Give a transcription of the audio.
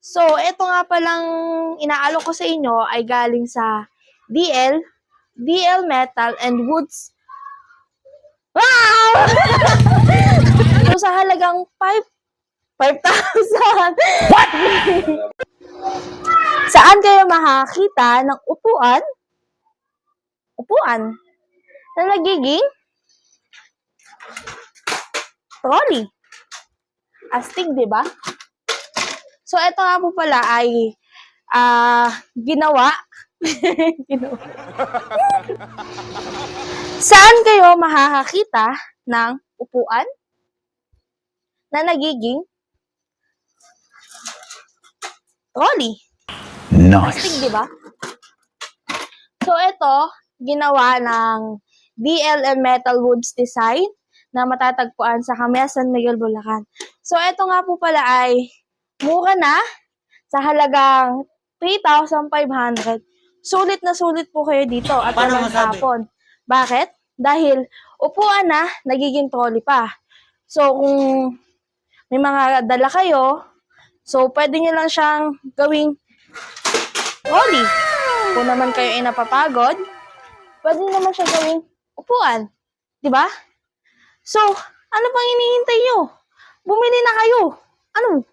So, ito nga palang inaalok ko sa inyo ay galing sa DL Metal and Woods. Wow! So, sa halagang 5,000. What? Saan kayo makakita ng upuan na nagiging trolley? Astig, di ba? So, ito nga po pala ay ginawa. Saan kayo makakakita ng upuan na nagiging trolley? Nice. Astig, di ba? So, ito, ginawa ng DL Metal Woods Design na matatagpuan sa Camia San Miguel, Bulacan. So, ito nga po pala ay mura na sa halagang 3,500. Sulit na sulit po kayo dito at walang tapon. Bakit? Dahil upuan na, nagiging trolley pa. So, kung may mga dala kayo, so pwede nyo lang siyang gawing trolley. Kung naman kayo ay napapagod, pwede naman siya gawing upuan. Diba? So, ano pang hinihintay nyo? Bumili na kayo. Ano?